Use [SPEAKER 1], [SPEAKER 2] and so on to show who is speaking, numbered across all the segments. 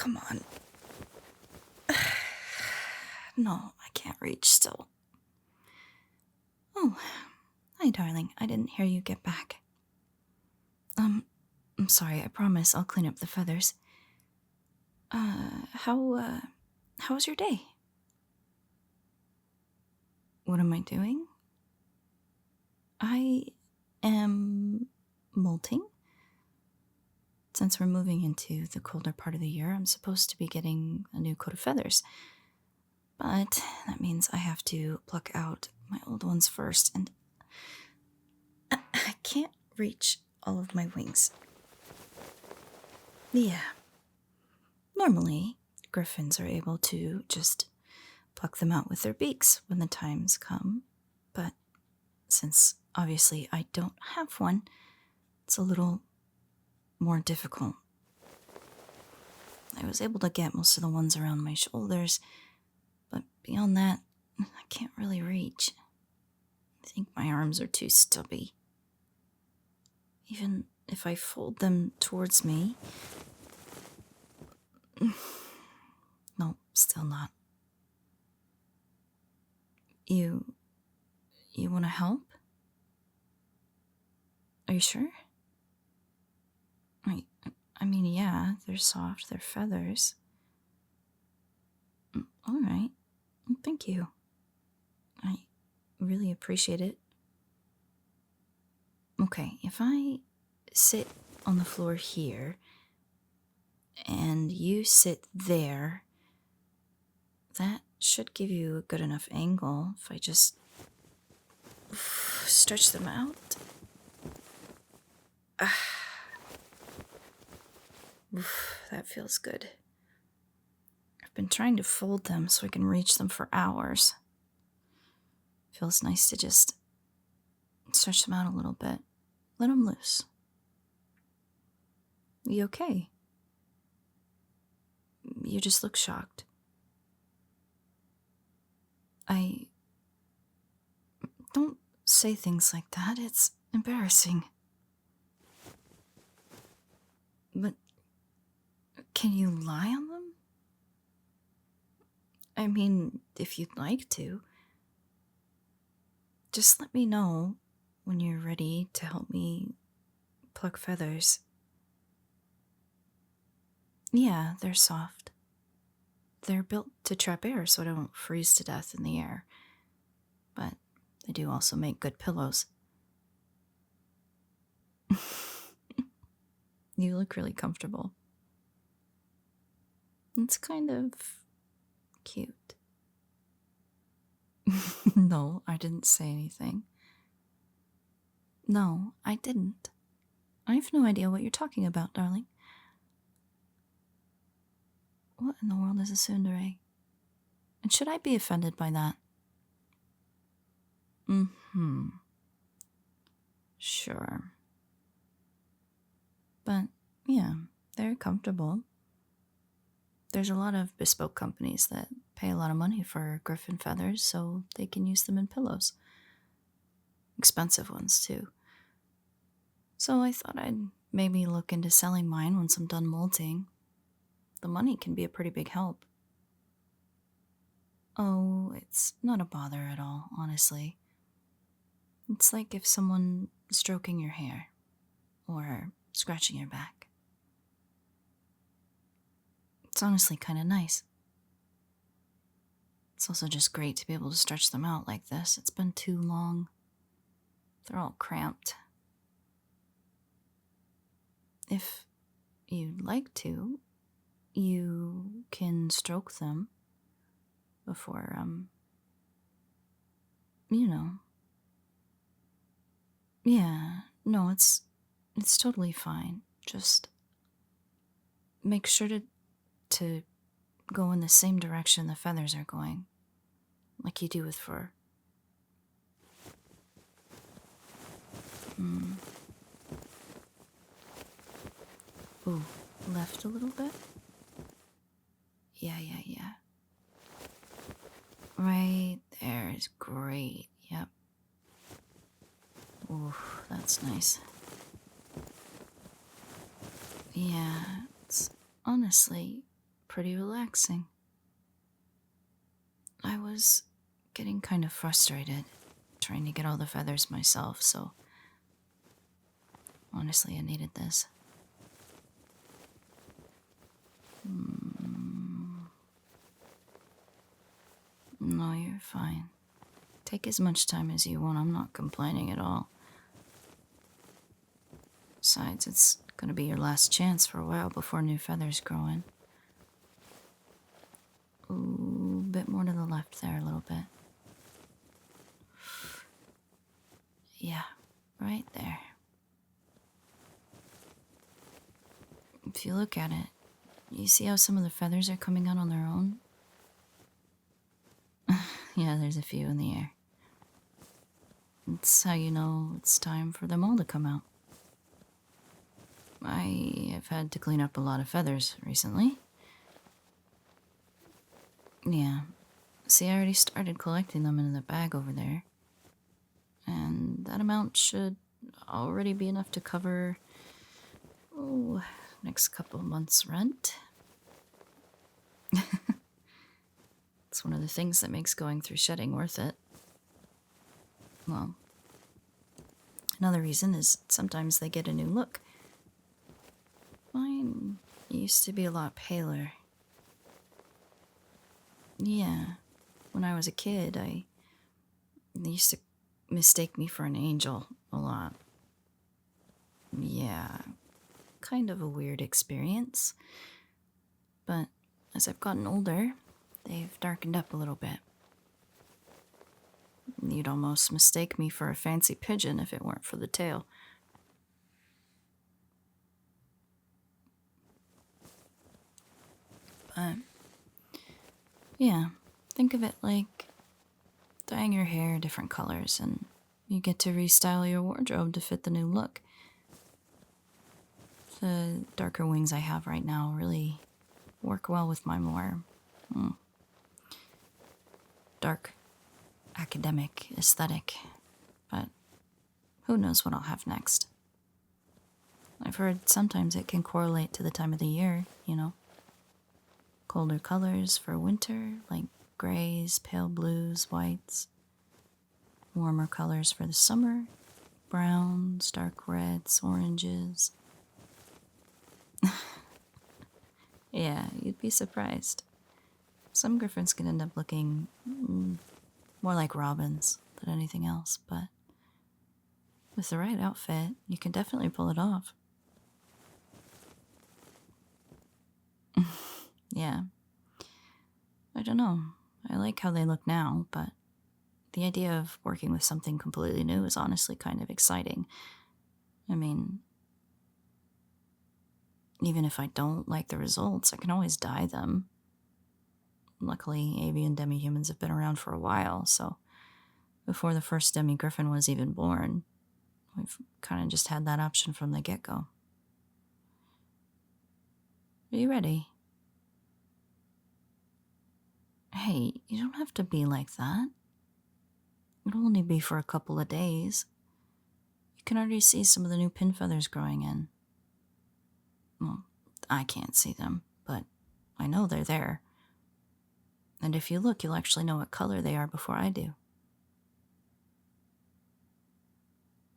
[SPEAKER 1] come on. No, I can't reach still. Oh, hi, darling. I didn't hear you get back. I'm sorry. I promise I'll clean up the feathers. How was your day? What am I doing? I am molting. Since we're moving into the colder part of the year, I'm supposed to be getting a new coat of feathers. But that means I have to pluck out my old ones first, and I can't reach all of my wings. Yeah. Normally, griffins are able to just pluck them out with their beaks when the times come, but since obviously I don't have one, it's a little more difficult. I was able to get most of the ones around my shoulders, but beyond that, I can't really reach. I think my arms are too stubby. Even if I fold them towards me... No, still not. You want to help? Are you sure? I mean, yeah, they're soft, they're feathers. All right. Thank you. I really appreciate it. Okay, if I sit on the floor here and you sit there, that should give you a good enough angle if I just stretch them out. That feels good. I've been trying to fold them so I can reach them for hours. Feels nice to just stretch them out a little bit. Let them loose. You okay? You just look shocked. Don't say things like that. It's embarrassing. But can you lie on them? I mean, if you'd like to. Just let me know when you're ready to help me pluck feathers. Yeah, they're soft. They're built to trap air so I don't freeze to death in the air. But they do also make good pillows. You look really comfortable. It's kind of cute. No, I didn't say anything. No, I didn't. I have no idea what you're talking about, darling. What in the world is a tsundere? And should I be offended by that? Sure. But, yeah, they're comfortable. There's a lot of bespoke companies that pay a lot of money for griffin feathers so they can use them in pillows. Expensive ones, too. So I thought I'd maybe look into selling mine once I'm done molting. The money can be a pretty big help. Oh, it's not a bother at all, honestly. It's like if someone stroking your hair or scratching your back. It's honestly kind of nice. It's also just great to be able to stretch them out like this. It's been too long. They're all cramped. If you'd like to, you can stroke them before, Yeah, no, it's totally fine. Just make sure to go in the same direction the feathers are going, like you do with fur. Ooh, left a little bit? Yeah. Right there is great, yep. Ooh, that's nice. Yeah, it's honestly pretty relaxing. I was getting kind of frustrated trying to get all the feathers myself, so honestly, I needed this. No, you're fine. Take as much time as you want. I'm not complaining at all. Besides, it's gonna be your last chance for a while before new feathers grow in. Ooh, a bit more to the left there, a little bit. Yeah, right there. If you look at it, you see how some of the feathers are coming out on their own? Yeah, there's a few in the air. That's how you know it's time for them all to come out. I have had to clean up a lot of feathers recently. Yeah. See, I already started collecting them in the bag over there. And that amount should already be enough to cover, next couple months' rent. It's one of the things that makes going through shedding worth it. Well, another reason is sometimes they get a new look. Mine used to be a lot paler. Yeah, when I was a kid, they used to mistake me for an angel a lot. Yeah, kind of a weird experience. But as I've gotten older, they've darkened up a little bit. You'd almost mistake me for a fancy pigeon if it weren't for the tail. But, yeah, think of it like dyeing your hair different colors and you get to restyle your wardrobe to fit the new look. The darker wings I have right now really work well with my more dark academic aesthetic, but who knows what I'll have next. I've heard sometimes it can correlate to the time of the year, you know. Colder colors for winter, like grays, pale blues, whites. Warmer colors for the summer, browns, dark reds, oranges. Yeah, you'd be surprised. Some griffins can end up looking more like robins than anything else, but with the right outfit, you can definitely pull it off. Yeah. I don't know. I like how they look now, but the idea of working with something completely new is honestly kind of exciting. I mean, even if I don't like the results, I can always dye them. Luckily, avian demihumans have been around for a while, so before the first demi-griffin was even born, we've kind of just had that option from the get-go. Are you ready? Hey, you don't have to be like that. It'll only be for a couple of days. You can already see some of the new pin feathers growing in. Well, I can't see them, but I know they're there. And if you look, you'll actually know what color they are before I do.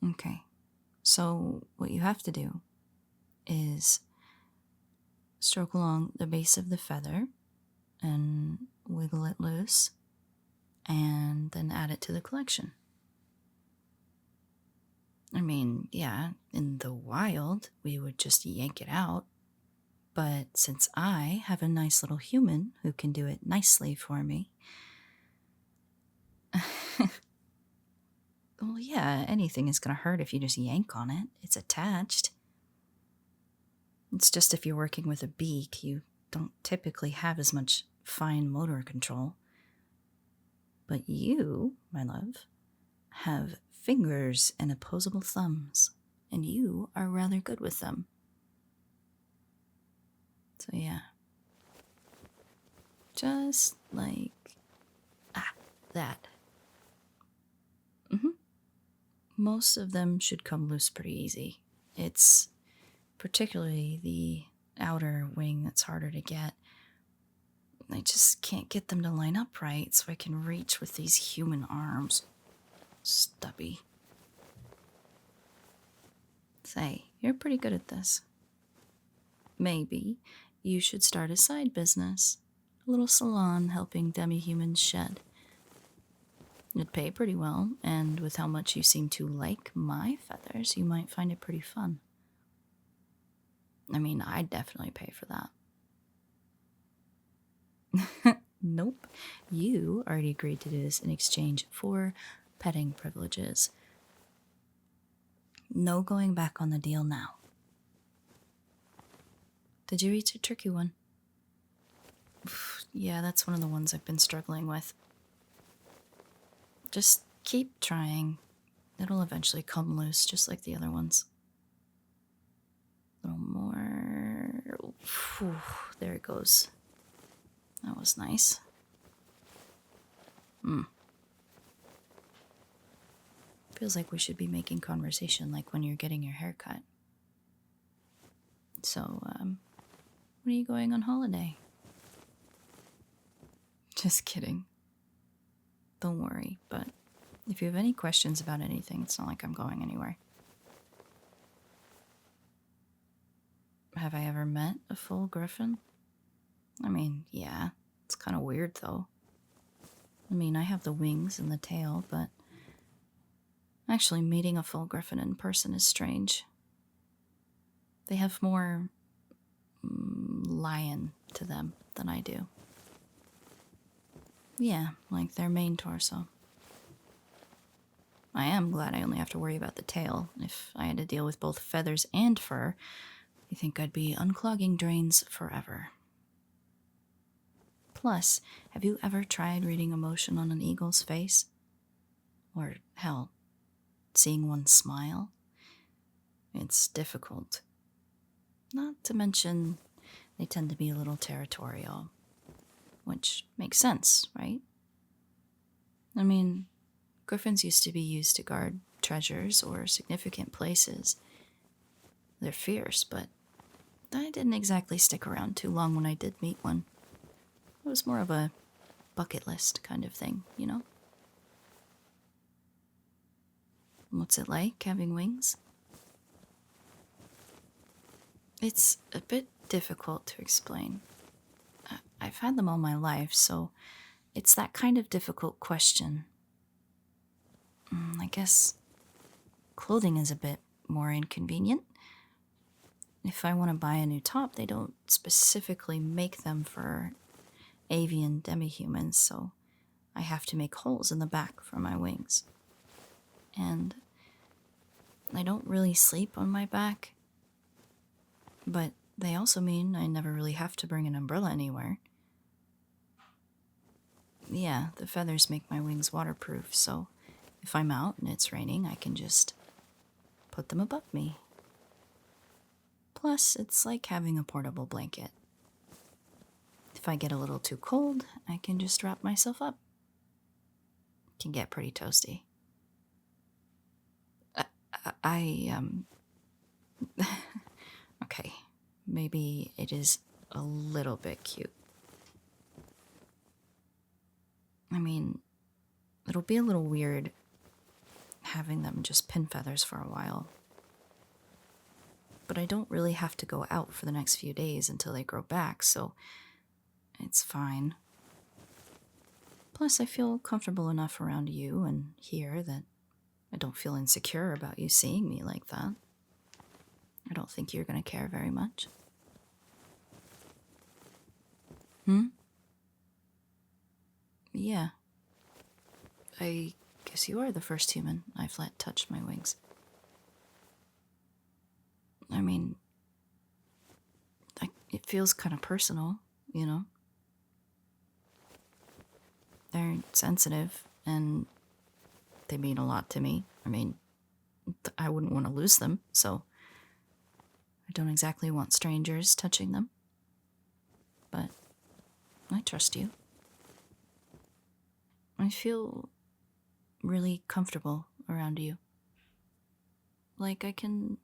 [SPEAKER 1] Okay, so what you have to do is stroke along the base of the feather and wiggle it loose, and then add it to the collection. I mean, yeah, in the wild, we would just yank it out. But since I have a nice little human who can do it nicely for me, well, yeah, anything is going to hurt if you just yank on it. It's attached. It's just if you're working with a beak, you don't typically have as much fine motor control. But you, my love, have fingers and opposable thumbs, and you are rather good with them. So yeah. Just like that. Most of them should come loose pretty easy. It's particularly the outer wing that's harder to get. I just can't get them to line up right so I can reach with these human arms. Stubby. Say, you're pretty good at this. Maybe you should start a side business. A little salon helping Demihumans shed. It'd pay pretty well, and with how much you seem to like my feathers, you might find it pretty fun. I mean, I'd definitely pay for that. Nope. You already agreed to do this in exchange for petting privileges. No going back on the deal now. Did you eat a turkey one? Yeah, that's one of the ones I've been struggling with. Just keep trying. It'll eventually come loose, just like the other ones. A little more. Whew, there it goes. That was nice. Feels like we should be making conversation like when you're getting your hair cut. So, when are you going on holiday? Just kidding. Don't worry, but if you have any questions about anything, it's not like I'm going anywhere. Have I ever met a full Griffin? I mean, yeah, it's kind of weird though. I mean, I have the wings and the tail, but actually meeting a full Griffin in person is strange. They have more lion to them than I do. Yeah, like their main torso. I am glad I only have to worry about the tail. If I had to deal with both feathers and fur, I think I'd be unclogging drains forever. Plus, have you ever tried reading emotion on an eagle's face? Or, hell, seeing one smile? It's difficult. Not to mention, they tend to be a little territorial. Which makes sense, right? I mean, griffins used to be used to guard treasures or significant places. They're fierce, but I didn't exactly stick around too long when I did meet one. It was more of a bucket list kind of thing, you know? What's it like having wings? It's a bit difficult to explain. I've had them all my life, so it's that kind of difficult question. I guess clothing is a bit more inconvenient. If I want to buy a new top, they don't specifically make them for avian demihumans, so I have to make holes in the back for my wings. And I don't really sleep on my back, but they also mean I never really have to bring an umbrella anywhere. Yeah, the feathers make my wings waterproof, so if I'm out and it's raining, I can just put them above me. Plus, it's like having a portable blanket. If I get a little too cold, I can just wrap myself up. It can get pretty toasty. Okay, maybe it is a little bit cute. I mean, it'll be a little weird having them just pin feathers for a while. But I don't really have to go out for the next few days until they grow back, so it's fine. Plus, I feel comfortable enough around you and here that I don't feel insecure about you seeing me like that. I don't think you're going to care very much. Yeah. I guess you are the first human I've let touch my wings. I mean, it feels kind of personal, you know? They're sensitive, and they mean a lot to me. I mean, I wouldn't want to lose them, so I don't exactly want strangers touching them. But I trust you. I feel really comfortable around you. Like I can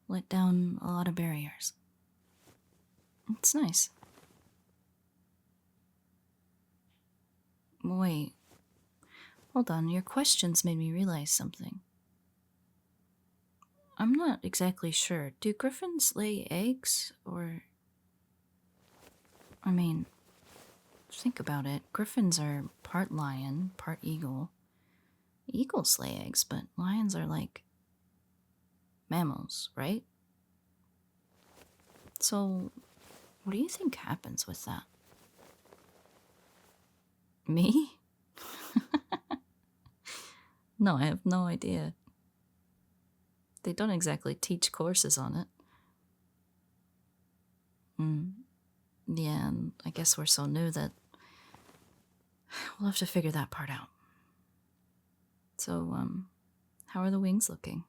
[SPEAKER 1] let down a lot of barriers. It's nice. Wait. Hold on, your questions made me realize something. I'm not exactly sure. Do griffins lay eggs, or... I mean, think about it. Griffins are part lion, part eagle. Eagles lay eggs, but lions are like mammals, right? So, what do you think happens with that? Me? No, I have no idea. They don't exactly teach courses on it. Yeah, and I guess we're so new that we'll have to figure that part out. So, how are the wings looking?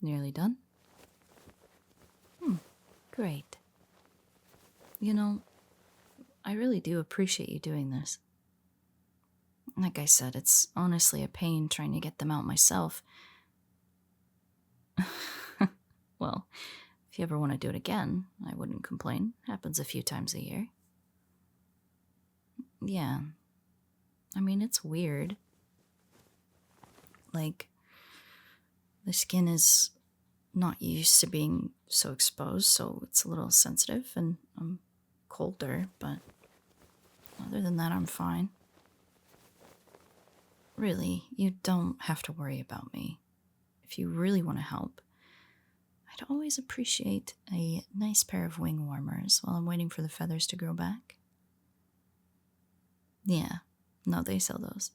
[SPEAKER 1] Nearly done? Great. You know, I really do appreciate you doing this. Like I said, it's honestly a pain trying to get them out myself. Well, if you ever want to do it again, I wouldn't complain. Happens a few times a year. Yeah. I mean, it's weird. Like, the skin is not used to being so exposed, so it's a little sensitive, and I'm colder, but other than that, I'm fine. Really, you don't have to worry about me. If you really want to help, I'd always appreciate a nice pair of wing warmers while I'm waiting for the feathers to grow back. Yeah, no, they sell those.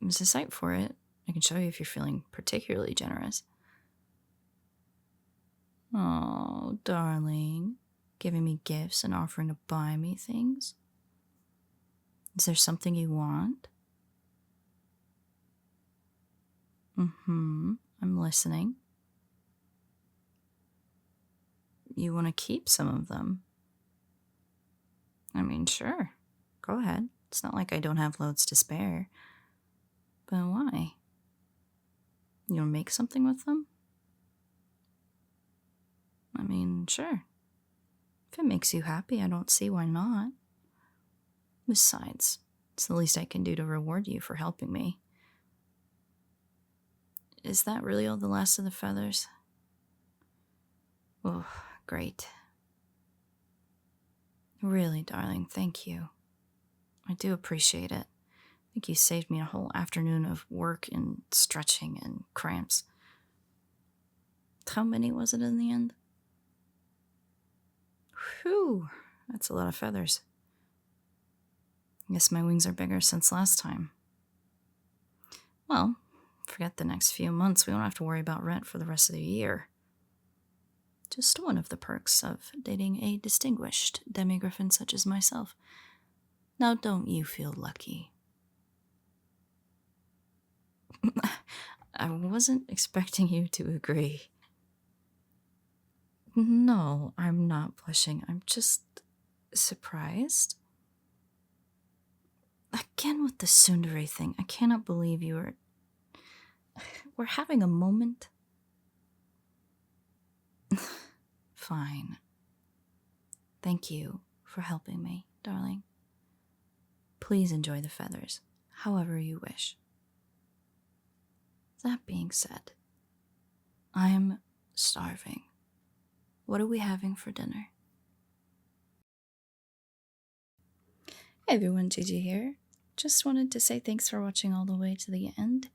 [SPEAKER 1] There's a site for it. I can show you if you're feeling particularly generous. Oh, darling. Giving me gifts and offering to buy me things? Is there something you want? I'm listening. You want to keep some of them? I mean, sure. Go ahead. It's not like I don't have loads to spare. But why? You want to make something with them? I mean, sure. If it makes you happy, I don't see why not. Besides, it's the least I can do to reward you for helping me. Is that really all the last of the feathers? Oh, great. Really, darling, thank you. I do appreciate it. I think you saved me a whole afternoon of work and stretching and cramps. How many was it in the end? Whew, that's a lot of feathers. I guess my wings are bigger since last time. Well, forget the next few months. We won't have to worry about rent for the rest of the year. Just one of the perks of dating a distinguished demi-griffin such as myself. Now don't you feel lucky? I wasn't expecting you to agree. No, I'm not blushing. I'm just surprised. Again with the tsundere thing. I cannot believe you are... We're having a moment. Fine. Thank you for helping me, darling. Please enjoy the feathers, however you wish. That being said, I'm starving. What are we having for dinner? Hey everyone, Gigi here. Just wanted to say thanks for watching all the way to the end,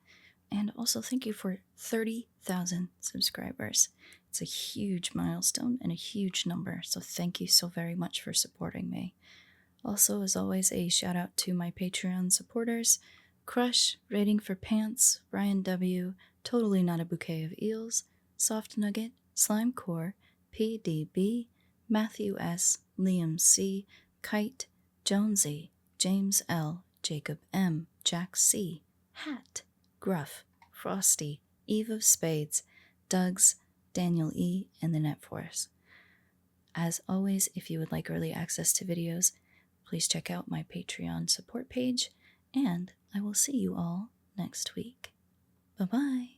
[SPEAKER 1] and also thank you for 30,000 subscribers. It's a huge milestone and a huge number, so thank you so very much for supporting me. Also, as always, a shout out to my Patreon supporters: Crush, Rating for Pants, Ryan W, Totally Not a Bouquet of Eels, Soft Nugget, Slime Core, PDB, Matthew S, Liam C, Kite, Jonesy, James L, Jacob M, Jack C, Hat, Gruff, Frosty, Eve of Spades, Doug's, Daniel E, and the Net Force. As always, if you would like early access to videos, please check out my Patreon support page, and I will see you all next week. Bye-bye.